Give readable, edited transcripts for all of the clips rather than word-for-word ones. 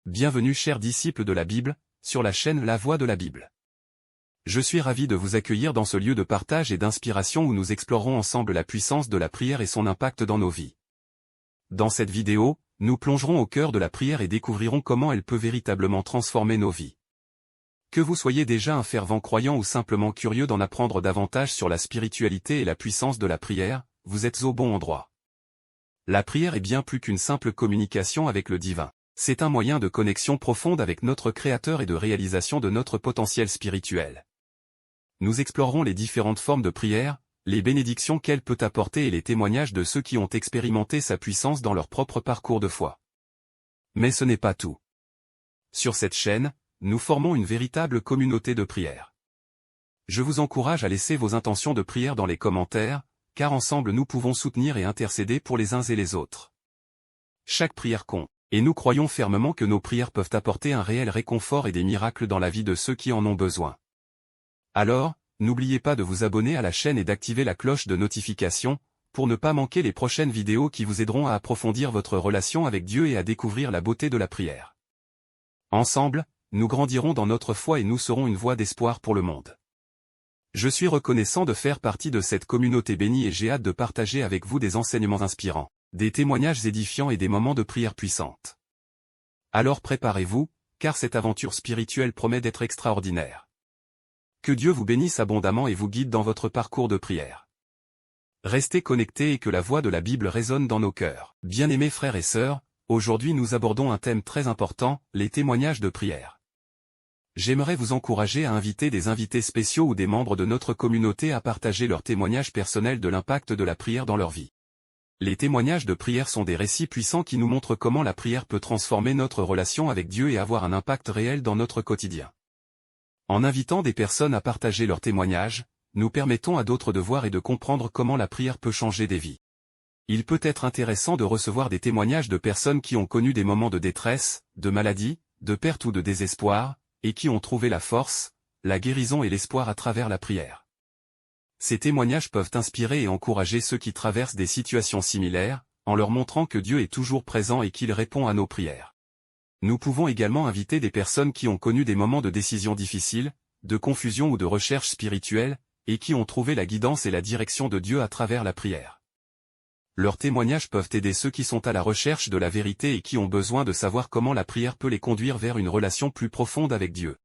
Bienvenue chers disciples de la Bible, sur la chaîne La Voix de la Bible. Je suis ravi de vous accueillir dans ce lieu de partage et d'inspiration où nous explorerons ensemble la puissance de la prière et son impact dans nos vies. Dans cette vidéo, nous plongerons au cœur de la prière et découvrirons comment elle peut véritablement transformer nos vies. Que vous soyez déjà un fervent croyant ou simplement curieux d'en apprendre davantage sur la spiritualité et la puissance de la prière, vous êtes au bon endroit. La prière est bien plus qu'une simple communication avec le divin. C'est un moyen de connexion profonde avec notre Créateur et de réalisation de notre potentiel spirituel. Nous explorerons les différentes formes de prière, les bénédictions qu'elle peut apporter et les témoignages de ceux qui ont expérimenté sa puissance dans leur propre parcours de foi. Mais ce n'est pas tout. Sur cette chaîne, nous formons une véritable communauté de prière. Je vous encourage à laisser vos intentions de prière dans les commentaires, car ensemble nous pouvons soutenir et intercéder pour les uns et les autres. Chaque prière compte. Et nous croyons fermement que nos prières peuvent apporter un réel réconfort et des miracles dans la vie de ceux qui en ont besoin. Alors, n'oubliez pas de vous abonner à la chaîne et d'activer la cloche de notification, pour ne pas manquer les prochaines vidéos qui vous aideront à approfondir votre relation avec Dieu et à découvrir la beauté de la prière. Ensemble, nous grandirons dans notre foi et nous serons une voix d'espoir pour le monde. Je suis reconnaissant de faire partie de cette communauté bénie et j'ai hâte de partager avec vous des enseignements inspirants, des témoignages édifiants et des moments de prière puissante. Alors préparez-vous, car cette aventure spirituelle promet d'être extraordinaire. Que Dieu vous bénisse abondamment et vous guide dans votre parcours de prière. Restez connectés et que la voix de la Bible résonne dans nos cœurs. Bien-aimés frères et sœurs, aujourd'hui nous abordons un thème très important, les témoignages de prière. J'aimerais vous encourager à inviter des invités spéciaux ou des membres de notre communauté à partager leurs témoignages personnels de l'impact de la prière dans leur vie. Les témoignages de prière sont des récits puissants qui nous montrent comment la prière peut transformer notre relation avec Dieu et avoir un impact réel dans notre quotidien. En invitant des personnes à partager leurs témoignages, nous permettons à d'autres de voir et de comprendre comment la prière peut changer des vies. Il peut être intéressant de recevoir des témoignages de personnes qui ont connu des moments de détresse, de maladie, de perte ou de désespoir, et qui ont trouvé la force, la guérison et l'espoir à travers la prière. Ces témoignages peuvent inspirer et encourager ceux qui traversent des situations similaires, en leur montrant que Dieu est toujours présent et qu'il répond à nos prières. Nous pouvons également inviter des personnes qui ont connu des moments de décision difficiles, de confusion ou de recherche spirituelle, et qui ont trouvé la guidance et la direction de Dieu à travers la prière. Leurs témoignages peuvent aider ceux qui sont à la recherche de la vérité et qui ont besoin de savoir comment la prière peut les conduire vers une relation plus profonde avec Dieu.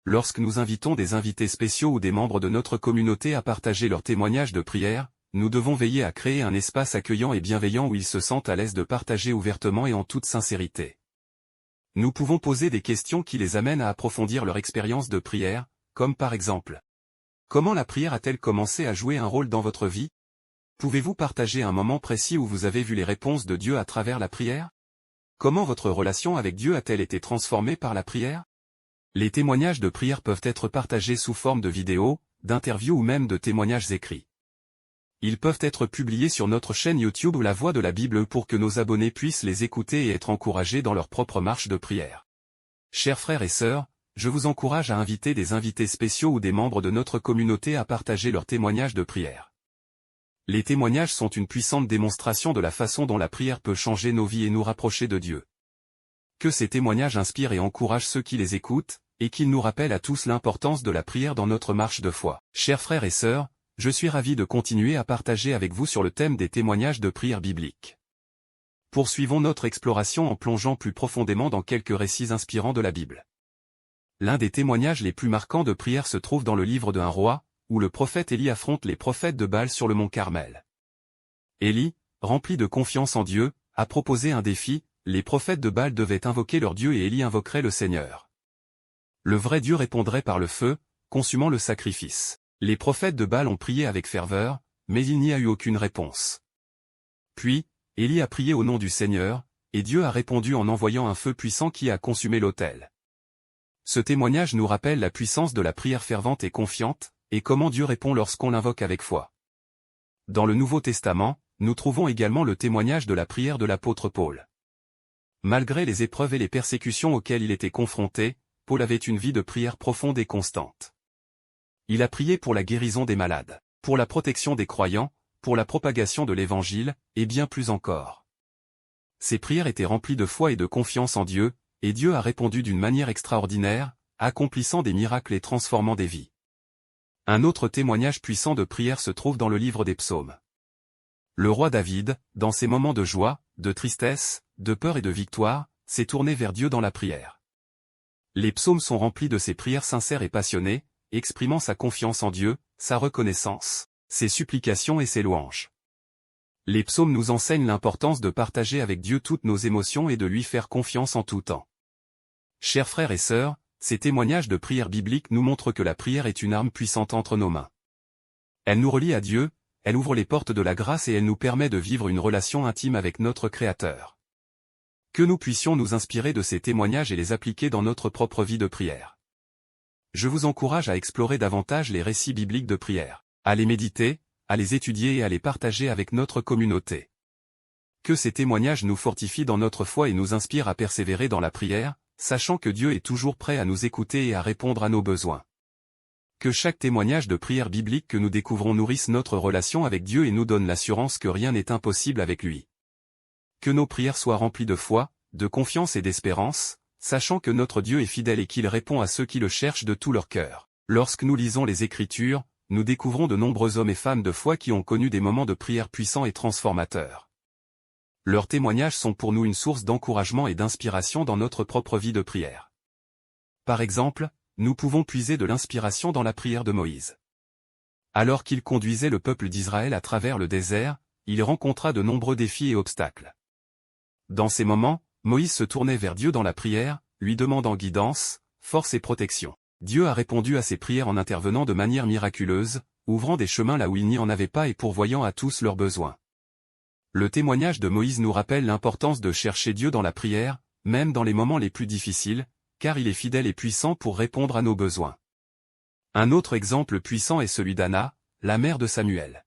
Lorsque nous invitons des invités spéciaux ou des membres de notre communauté à partager leurs témoignages de prière, nous devons veiller à créer un espace accueillant et bienveillant où ils se sentent à l'aise de partager ouvertement et en toute sincérité. Nous pouvons poser des questions qui les amènent à approfondir leur expérience de prière, comme par exemple: comment la prière a-t-elle commencé à jouer un rôle dans votre vie? Pouvez-vous partager un moment précis où vous avez vu les réponses de Dieu à travers la prière? Comment votre relation avec Dieu a-t-elle été transformée par la prière? Les témoignages de prière peuvent être partagés sous forme de vidéos, d'interviews ou même de témoignages écrits. Ils peuvent être publiés sur notre chaîne YouTube La Voix de la Bible pour que nos abonnés puissent les écouter et être encouragés dans leur propre marche de prière. Chers frères et sœurs, je vous encourage à inviter des invités spéciaux ou des membres de notre communauté à partager leurs témoignages de prière. Les témoignages sont une puissante démonstration de la façon dont la prière peut changer nos vies et nous rapprocher de Dieu. Que ces témoignages inspirent et encouragent ceux qui les écoutent, et qu'ils nous rappellent à tous l'importance de la prière dans notre marche de foi. Chers frères et sœurs, je suis ravi de continuer à partager avec vous sur le thème des témoignages de prière biblique. Poursuivons notre exploration en plongeant plus profondément dans quelques récits inspirants de la Bible. L'un des témoignages les plus marquants de prière se trouve dans le livre de 1 Roi, où le prophète Élie affronte les prophètes de Baal sur le mont Carmel. Élie, rempli de confiance en Dieu, a proposé un défi: les prophètes de Baal devaient invoquer leur Dieu et Élie invoquerait le Seigneur. Le vrai Dieu répondrait par le feu, consumant le sacrifice. Les prophètes de Baal ont prié avec ferveur, mais il n'y a eu aucune réponse. Puis, Élie a prié au nom du Seigneur, et Dieu a répondu en envoyant un feu puissant qui a consumé l'autel. Ce témoignage nous rappelle la puissance de la prière fervente et confiante, et comment Dieu répond lorsqu'on l'invoque avec foi. Dans le Nouveau Testament, nous trouvons également le témoignage de la prière de l'apôtre Paul. Malgré les épreuves et les persécutions auxquelles il était confronté, Paul avait une vie de prière profonde et constante. Il a prié pour la guérison des malades, pour la protection des croyants, pour la propagation de l'Évangile, et bien plus encore. Ses prières étaient remplies de foi et de confiance en Dieu, et Dieu a répondu d'une manière extraordinaire, accomplissant des miracles et transformant des vies. Un autre témoignage puissant de prière se trouve dans le livre des psaumes. Le roi David, dans ses moments de joie, de tristesse, de peur et de victoire, s'est tourné vers Dieu dans la prière. Les psaumes sont remplis de ses prières sincères et passionnées, exprimant sa confiance en Dieu, sa reconnaissance, ses supplications et ses louanges. Les psaumes nous enseignent l'importance de partager avec Dieu toutes nos émotions et de lui faire confiance en tout temps. Chers frères et sœurs, ces témoignages de prière biblique nous montrent que la prière est une arme puissante entre nos mains. Elle nous relie à Dieu, elle ouvre les portes de la grâce et elle nous permet de vivre une relation intime avec notre Créateur. Que nous puissions nous inspirer de ces témoignages et les appliquer dans notre propre vie de prière. Je vous encourage à explorer davantage les récits bibliques de prière, à les méditer, à les étudier et à les partager avec notre communauté. Que ces témoignages nous fortifient dans notre foi et nous inspirent à persévérer dans la prière, sachant que Dieu est toujours prêt à nous écouter et à répondre à nos besoins. Que chaque témoignage de prière biblique que nous découvrons nourrisse notre relation avec Dieu et nous donne l'assurance que rien n'est impossible avec lui. Que nos prières soient remplies de foi, de confiance et d'espérance, sachant que notre Dieu est fidèle et qu'il répond à ceux qui le cherchent de tout leur cœur. Lorsque nous lisons les Écritures, nous découvrons de nombreux hommes et femmes de foi qui ont connu des moments de prière puissants et transformateurs. Leurs témoignages sont pour nous une source d'encouragement et d'inspiration dans notre propre vie de prière. Par exemple, nous pouvons puiser de l'inspiration dans la prière de Moïse. Alors qu'il conduisait le peuple d'Israël à travers le désert, il rencontra de nombreux défis et obstacles. Dans ces moments, Moïse se tournait vers Dieu dans la prière, lui demandant guidance, force et protection. Dieu a répondu à ses prières en intervenant de manière miraculeuse, ouvrant des chemins là où il n'y en avait pas et pourvoyant à tous leurs besoins. Le témoignage de Moïse nous rappelle l'importance de chercher Dieu dans la prière, même dans les moments les plus difficiles, car il est fidèle et puissant pour répondre à nos besoins. Un autre exemple puissant est celui d'Anna, la mère de Samuel.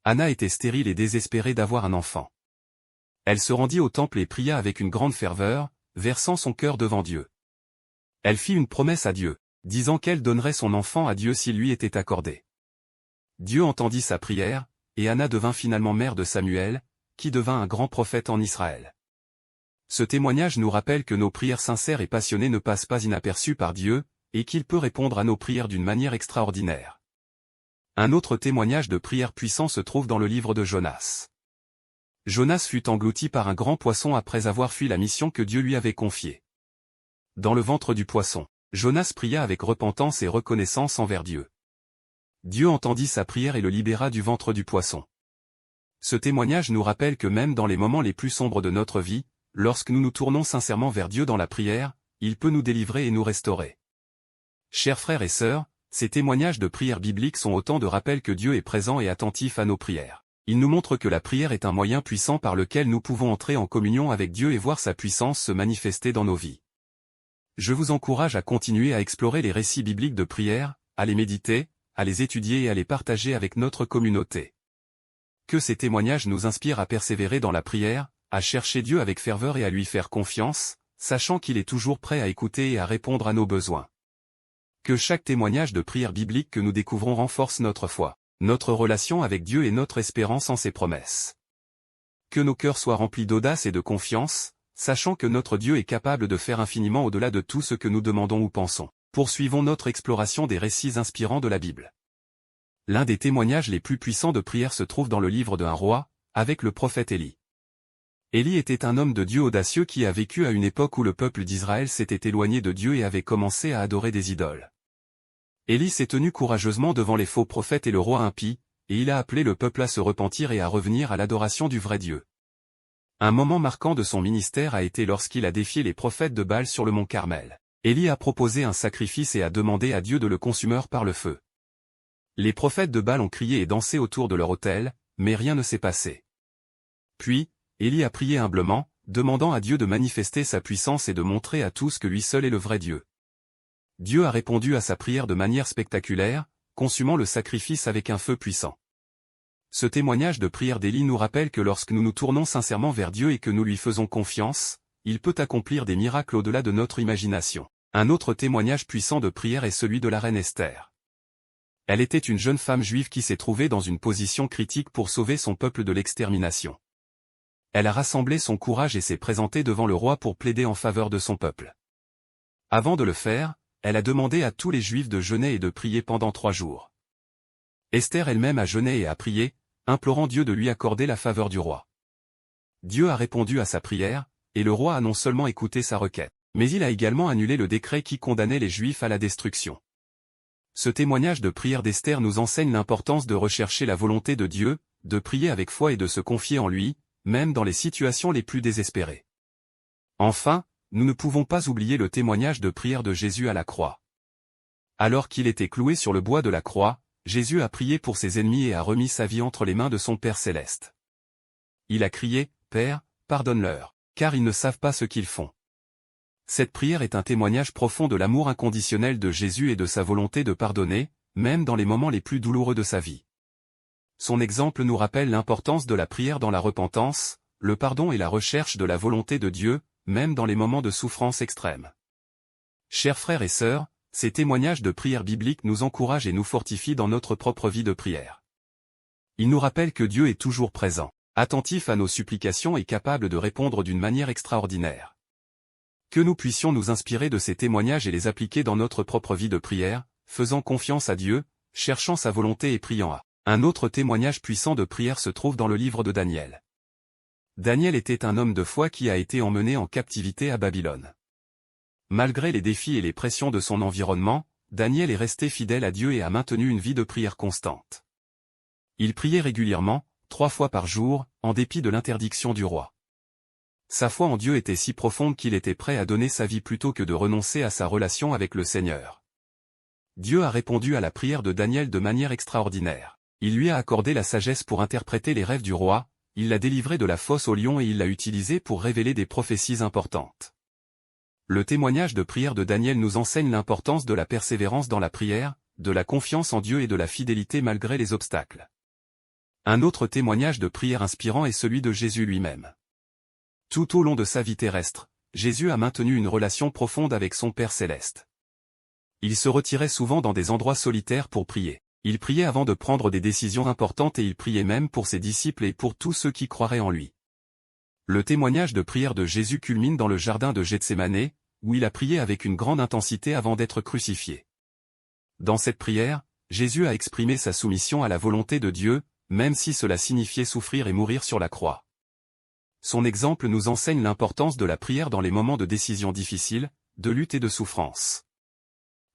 Anna était stérile et désespérée d'avoir un enfant. Elle se rendit au temple et pria avec une grande ferveur, versant son cœur devant Dieu. Elle fit une promesse à Dieu, disant qu'elle donnerait son enfant à Dieu s'il lui était accordé. Dieu entendit sa prière, et Anna devint finalement mère de Samuel, qui devint un grand prophète en Israël. Ce témoignage nous rappelle que nos prières sincères et passionnées ne passent pas inaperçues par Dieu, et qu'il peut répondre à nos prières d'une manière extraordinaire. Un autre témoignage de prière puissant se trouve dans le livre de Jonas. Jonas fut englouti par un grand poisson après avoir fui la mission que Dieu lui avait confiée. Dans le ventre du poisson, Jonas pria avec repentance et reconnaissance envers Dieu. Dieu entendit sa prière et le libéra du ventre du poisson. Ce témoignage nous rappelle que même dans les moments les plus sombres de notre vie, lorsque nous nous tournons sincèrement vers Dieu dans la prière, il peut nous délivrer et nous restaurer. Chers frères et sœurs, ces témoignages de prière biblique sont autant de rappels que Dieu est présent et attentif à nos prières. Ils nous montrent que la prière est un moyen puissant par lequel nous pouvons entrer en communion avec Dieu et voir sa puissance se manifester dans nos vies. Je vous encourage à continuer à explorer les récits bibliques de prière, à les méditer, à les étudier et à les partager avec notre communauté. Que ces témoignages nous inspirent à persévérer dans la prière, à chercher Dieu avec ferveur et à lui faire confiance, sachant qu'il est toujours prêt à écouter et à répondre à nos besoins. Que chaque témoignage de prière biblique que nous découvrons renforce notre foi, notre relation avec Dieu et notre espérance en ses promesses. Que nos cœurs soient remplis d'audace et de confiance, sachant que notre Dieu est capable de faire infiniment au-delà de tout ce que nous demandons ou pensons. Poursuivons notre exploration des récits inspirants de la Bible. L'un des témoignages les plus puissants de prière se trouve dans le livre d'un roi, avec le prophète Élie. Élie était un homme de Dieu audacieux qui a vécu à une époque où le peuple d'Israël s'était éloigné de Dieu et avait commencé à adorer des idoles. Élie s'est tenu courageusement devant les faux prophètes et le roi impie, et il a appelé le peuple à se repentir et à revenir à l'adoration du vrai Dieu. Un moment marquant de son ministère a été lorsqu'il a défié les prophètes de Baal sur le mont Carmel. Élie a proposé un sacrifice et a demandé à Dieu de le consumer par le feu. Les prophètes de Baal ont crié et dansé autour de leur autel, mais rien ne s'est passé. Puis, Élie a prié humblement, demandant à Dieu de manifester sa puissance et de montrer à tous que lui seul est le vrai Dieu. Dieu a répondu à sa prière de manière spectaculaire, consumant le sacrifice avec un feu puissant. Ce témoignage de prière d'Élie nous rappelle que lorsque nous nous tournons sincèrement vers Dieu et que nous lui faisons confiance, il peut accomplir des miracles au-delà de notre imagination. Un autre témoignage puissant de prière est celui de la reine Esther. Elle était une jeune femme juive qui s'est trouvée dans une position critique pour sauver son peuple de l'extermination. Elle a rassemblé son courage et s'est présentée devant le roi pour plaider en faveur de son peuple. Avant de le faire, elle a demandé à tous les Juifs de jeûner et de prier pendant 3 jours. Esther elle-même a jeûné et a prié, implorant Dieu de lui accorder la faveur du roi. Dieu a répondu à sa prière, et le roi a non seulement écouté sa requête, mais il a également annulé le décret qui condamnait les Juifs à la destruction. Ce témoignage de prière d'Esther nous enseigne l'importance de rechercher la volonté de Dieu, de prier avec foi et de se confier en lui, même dans les situations les plus désespérées. Enfin, nous ne pouvons pas oublier le témoignage de prière de Jésus à la croix. Alors qu'il était cloué sur le bois de la croix, Jésus a prié pour ses ennemis et a remis sa vie entre les mains de son Père céleste. Il a crié, « Père, pardonne-leur, car ils ne savent pas ce qu'ils font. » Cette prière est un témoignage profond de l'amour inconditionnel de Jésus et de sa volonté de pardonner, même dans les moments les plus douloureux de sa vie. Son exemple nous rappelle l'importance de la prière dans la repentance, le pardon et la recherche de la volonté de Dieu, même dans les moments de souffrance extrême. Chers frères et sœurs, ces témoignages de prière biblique nous encouragent et nous fortifient dans notre propre vie de prière. Ils nous rappellent que Dieu est toujours présent, attentif à nos supplications et capable de répondre d'une manière extraordinaire. Que nous puissions nous inspirer de ces témoignages et les appliquer dans notre propre vie de prière, faisant confiance à Dieu, cherchant sa volonté et priant à. Un autre témoignage puissant de prière se trouve dans le livre de Daniel. Daniel était un homme de foi qui a été emmené en captivité à Babylone. Malgré les défis et les pressions de son environnement, Daniel est resté fidèle à Dieu et a maintenu une vie de prière constante. Il priait régulièrement, 3 fois par jour, en dépit de l'interdiction du roi. Sa foi en Dieu était si profonde qu'il était prêt à donner sa vie plutôt que de renoncer à sa relation avec le Seigneur. Dieu a répondu à la prière de Daniel de manière extraordinaire. Il lui a accordé la sagesse pour interpréter les rêves du roi, il l'a délivré de la fosse au lion et il l'a utilisé pour révéler des prophéties importantes. Le témoignage de prière de Daniel nous enseigne l'importance de la persévérance dans la prière, de la confiance en Dieu et de la fidélité malgré les obstacles. Un autre témoignage de prière inspirant est celui de Jésus lui-même. Tout au long de sa vie terrestre, Jésus a maintenu une relation profonde avec son Père céleste. Il se retirait souvent dans des endroits solitaires pour prier. Il priait avant de prendre des décisions importantes et il priait même pour ses disciples et pour tous ceux qui croiraient en lui. Le témoignage de prière de Jésus culmine dans le jardin de Gethsémanée, où il a prié avec une grande intensité avant d'être crucifié. Dans cette prière, Jésus a exprimé sa soumission à la volonté de Dieu, même si cela signifiait souffrir et mourir sur la croix. Son exemple nous enseigne l'importance de la prière dans les moments de décisions difficiles, de lutte et de souffrance.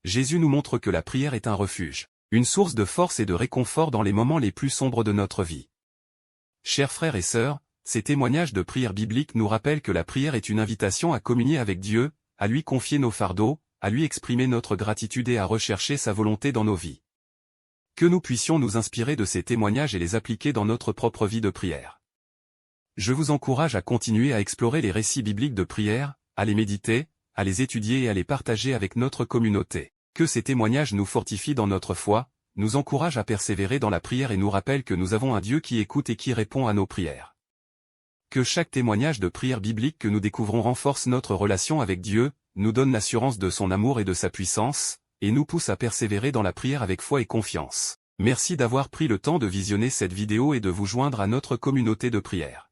Jésus nous montre que la prière est un refuge, une source de force et de réconfort dans les moments les plus sombres de notre vie. Chers frères et sœurs, ces témoignages de prière biblique nous rappellent que la prière est une invitation à communier avec Dieu, à lui confier nos fardeaux, à lui exprimer notre gratitude et à rechercher sa volonté dans nos vies. Que nous puissions nous inspirer de ces témoignages et les appliquer dans notre propre vie de prière. Je vous encourage à continuer à explorer les récits bibliques de prière, à les méditer, à les étudier et à les partager avec notre communauté. Que ces témoignages nous fortifient dans notre foi, nous encouragent à persévérer dans la prière et nous rappellent que nous avons un Dieu qui écoute et qui répond à nos prières. Que chaque témoignage de prière biblique que nous découvrons renforce notre relation avec Dieu, nous donne l'assurance de son amour et de sa puissance, et nous pousse à persévérer dans la prière avec foi et confiance. Merci d'avoir pris le temps de visionner cette vidéo et de vous joindre à notre communauté de prière.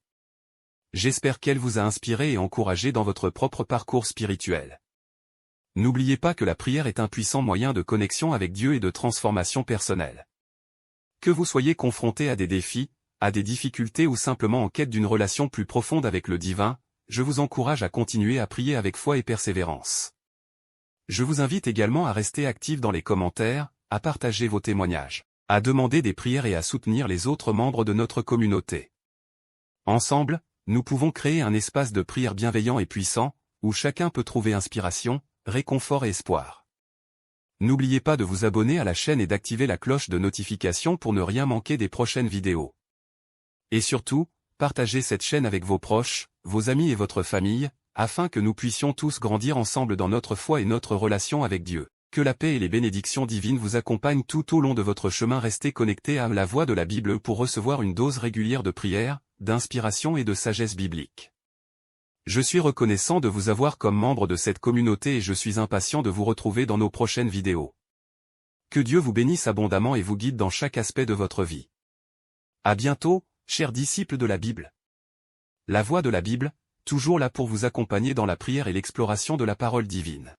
J'espère qu'elle vous a inspiré et encouragé dans votre propre parcours spirituel. N'oubliez pas que la prière est un puissant moyen de connexion avec Dieu et de transformation personnelle. Que vous soyez confronté à des défis, à des difficultés ou simplement en quête d'une relation plus profonde avec le divin, je vous encourage à continuer à prier avec foi et persévérance. Je vous invite également à rester actif dans les commentaires, à partager vos témoignages, à demander des prières et à soutenir les autres membres de notre communauté. Ensemble, nous pouvons créer un espace de prière bienveillant et puissant, où chacun peut trouver inspiration, réconfort et espoir. N'oubliez pas de vous abonner à la chaîne et d'activer la cloche de notification pour ne rien manquer des prochaines vidéos. Et surtout, partagez cette chaîne avec vos proches, vos amis et votre famille, afin que nous puissions tous grandir ensemble dans notre foi et notre relation avec Dieu. Que la paix et les bénédictions divines vous accompagnent tout au long de votre chemin. Restez connectés à la voix de la Bible pour recevoir une dose régulière de prière, d'inspiration et de sagesse biblique. Je suis reconnaissant de vous avoir comme membre de cette communauté et je suis impatient de vous retrouver dans nos prochaines vidéos. Que Dieu vous bénisse abondamment et vous guide dans chaque aspect de votre vie. À bientôt, chers disciples de la Bible. La voix de la Bible, toujours là pour vous accompagner dans la prière et l'exploration de la parole divine.